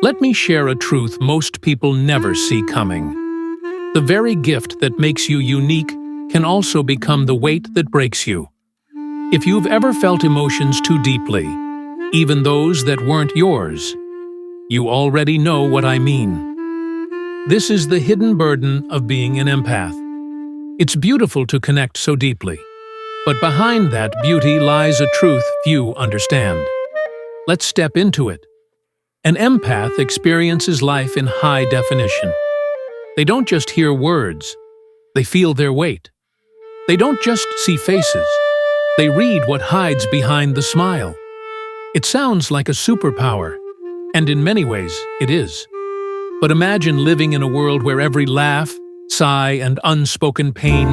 Let me share a truth most people never see coming. The very gift that makes you unique can also become the weight that breaks you. If you've ever felt emotions too deeply, even those that weren't yours, you already know what I mean. This is the hidden burden of being an empath. It's beautiful to connect so deeply, but behind that beauty lies a truth few understand. Let's step into it. An empath experiences life in high definition. They don't just hear words, they feel their weight. They don't just see faces, they read what hides behind the smile. It sounds like a superpower, and in many ways it is. But imagine living in a world where every laugh, sigh, and unspoken pain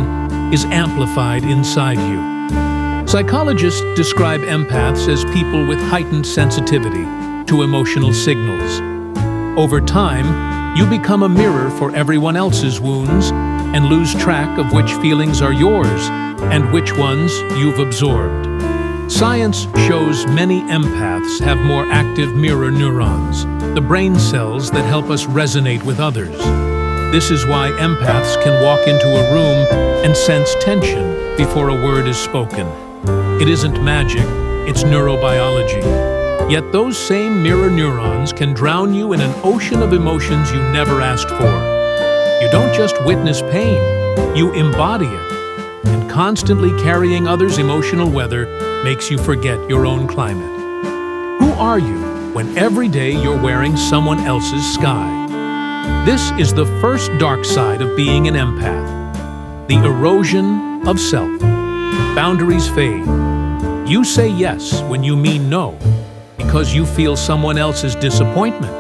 is amplified inside you. Psychologists describe empaths as people with heightened sensitivity to emotional signals. Over time, you become a mirror for everyone else's wounds and lose track of which feelings are yours and which ones you've absorbed. Science shows many empaths have more active mirror neurons, the brain cells that help us resonate with others. This is why empaths can walk into a room and sense tension before a word is spoken. It isn't magic, it's neurobiology. Yet those same mirror neurons can drown you in an ocean of emotions you never asked for. You don't just witness pain, you embody it. And constantly carrying others' emotional weather makes you forget your own climate. Who are you when every day you're wearing someone else's sky? This is the first dark side of being an empath, the erosion of self. Boundaries fade. You say yes when you mean no, because you feel someone else's disappointment.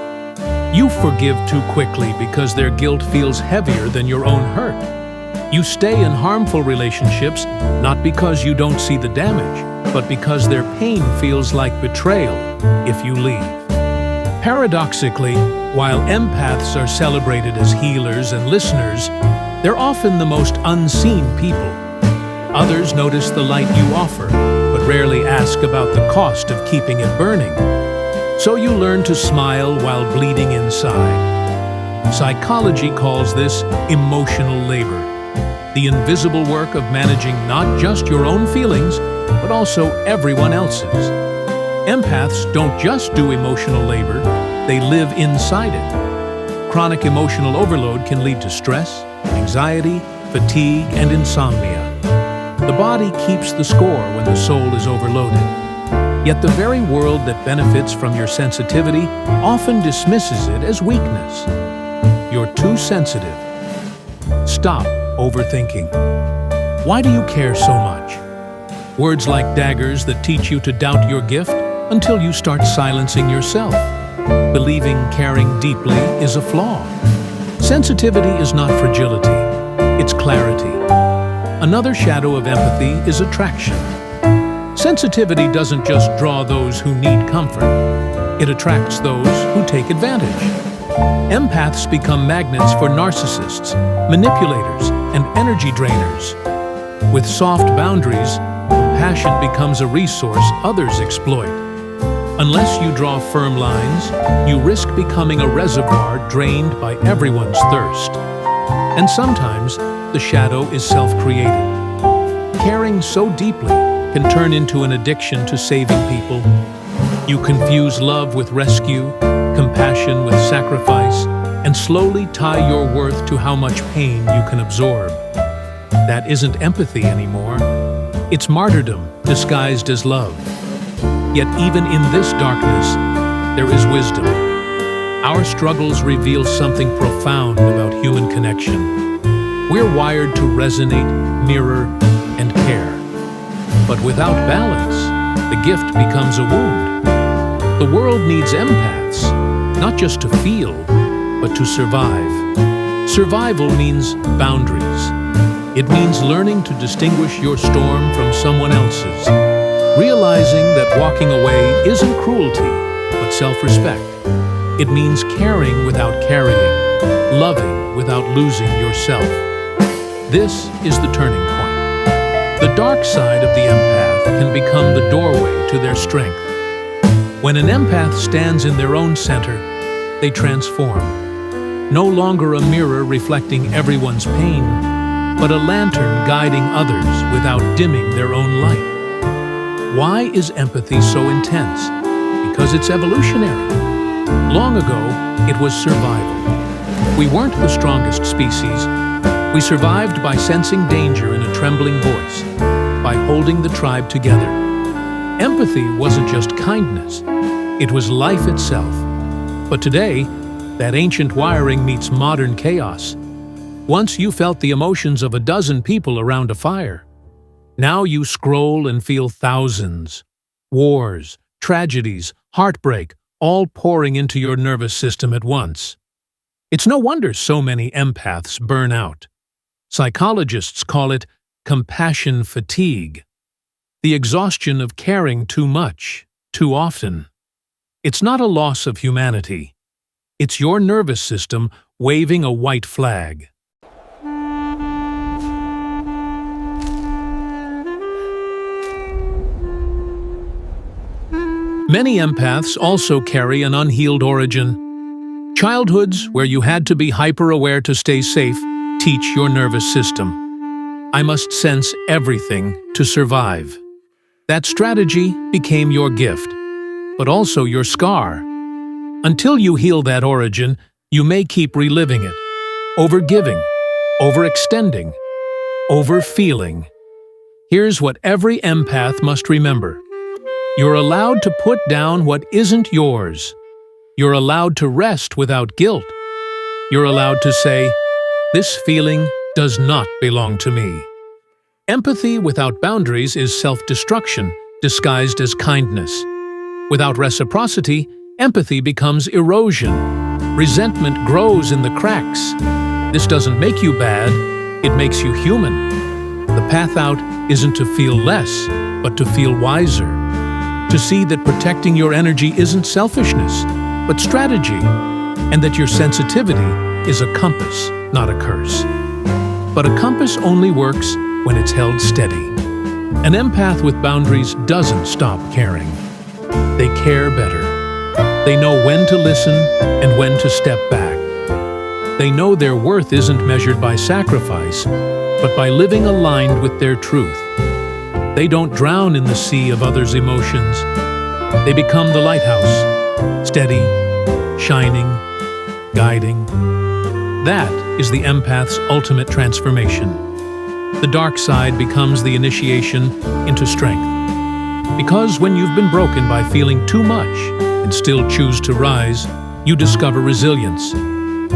You forgive too quickly because their guilt feels heavier than your own hurt. You stay in harmful relationships not because you don't see the damage, but because their pain feels like betrayal if you leave. Paradoxically, while empaths are celebrated as healers and listeners, they're often the most unseen people. Others notice the light you offer, but rarely ask about the cost of keeping it burning. So you learn to smile while bleeding inside. Psychology calls this emotional labor, the invisible work of managing not just your own feelings, but also everyone else's. Empaths don't just do emotional labor, they live inside it. Chronic emotional overload can lead to stress, anxiety, fatigue, and insomnia. The body keeps the score when the soul is overloaded. Yet the very world that benefits from your sensitivity often dismisses it as weakness. You're too sensitive. Stop overthinking. Why do you care so much? Words like daggers that teach you to doubt your gift until you start silencing yourself. Believing caring deeply is a flaw. Sensitivity is not fragility, it's clarity. Another shadow of empathy is attraction. Sensitivity doesn't just draw those who need comfort. It attracts those who take advantage. Empaths become magnets for narcissists, manipulators, and energy drainers. With soft boundaries, compassion becomes a resource others exploit. Unless you draw firm lines, you risk becoming a reservoir drained by everyone's thirst. And sometimes, the shadow is self-created. Caring so deeply can turn into an addiction to saving people. You confuse love with rescue, compassion with sacrifice, and slowly tie your worth to how much pain you can absorb. That isn't empathy anymore. It's martyrdom disguised as love. Yet even in this darkness, there is wisdom. Our struggles reveal something profound about human connection. We're wired to resonate, mirror, and care. But without balance, the gift becomes a wound. The world needs empaths, not just to feel, but to survive. Survival means boundaries. It means learning to distinguish your storm from someone else's. Realizing that walking away isn't cruelty, but self-respect. It means caring without carrying, loving without losing yourself. This is the turning point. The dark side of the empath can become the doorway to their strength. When an empath stands in their own center, they transform. No longer a mirror reflecting everyone's pain, but a lantern guiding others without dimming their own light. Why is empathy so intense? Because it's evolutionary. Long ago, it was survival. We weren't the strongest species. We survived by sensing danger in a trembling voice, by holding the tribe together. Empathy wasn't just kindness, it was life itself. But today, that ancient wiring meets modern chaos. Once you felt the emotions of a dozen people around a fire. Now you scroll and feel thousands. Wars, tragedies, heartbreak, all pouring into your nervous system at once. It's no wonder so many empaths burn out. Psychologists call it compassion fatigue, the exhaustion of caring too much, too often. It's not a loss of humanity. It's your nervous system waving a white flag. Many empaths also carry an unhealed origin. Childhoods where you had to be hyper-aware to stay safe teach your nervous system. I must sense everything to survive. That strategy became your gift, but also your scar. Until you heal that origin, you may keep reliving it, overgiving, overextending, overfeeling. Here's what every empath must remember. You're allowed to put down what isn't yours. You're allowed to rest without guilt. You're allowed to say, "This feeling does not belong to me." Empathy without boundaries is self-destruction, disguised as kindness. Without reciprocity, empathy becomes erosion. Resentment grows in the cracks. This doesn't make you bad, it makes you human. The path out isn't to feel less, but to feel wiser. To see that protecting your energy isn't selfishness, but strategy, and that your sensitivity is a compass, not a curse. But a compass only works when it's held steady. An empath with boundaries doesn't stop caring. They care better. They know when to listen and when to step back. They know their worth isn't measured by sacrifice, but by living aligned with their truth. They don't drown in the sea of others' emotions. They become the lighthouse, steady, shining, guiding. That is the empath's ultimate transformation. The dark side becomes the initiation into strength. Because when you've been broken by feeling too much and still choose to rise, you discover resilience.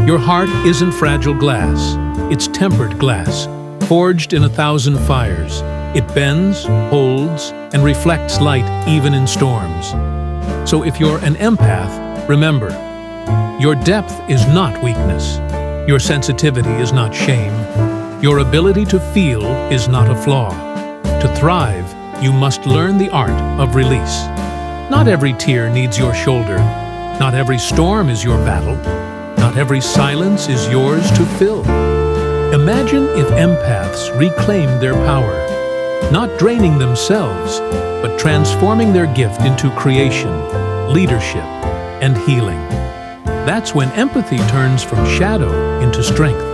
Your heart isn't fragile glass, it's tempered glass, forged in 1,000 fires. It bends, holds, and reflects light even in storms. So if you're an empath, remember, your depth is not weakness. Your sensitivity is not shame. Your ability to feel is not a flaw. To thrive, you must learn the art of release. Not every tear needs your shoulder. Not every storm is your battle. Not every silence is yours to fill. Imagine if empaths reclaimed their power. Not draining themselves, but transforming their gift into creation, leadership, and healing. That's when empathy turns from shadow into strength.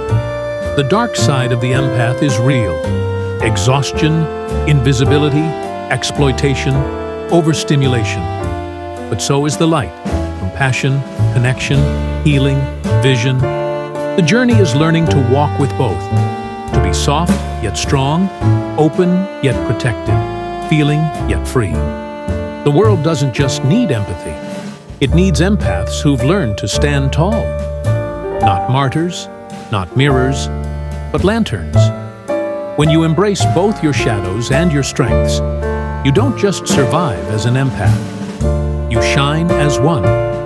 The dark side of the empath is real. Exhaustion, invisibility, exploitation, overstimulation. But so is the light, compassion, connection, healing, vision. The journey is learning to walk with both. To be soft yet strong, open yet protected, feeling yet free. The world doesn't just need empathy. It needs empaths who've learned to stand tall. Not martyrs, not mirrors, but lanterns. When you embrace both your shadows and your strengths, you don't just survive as an empath. You shine as one.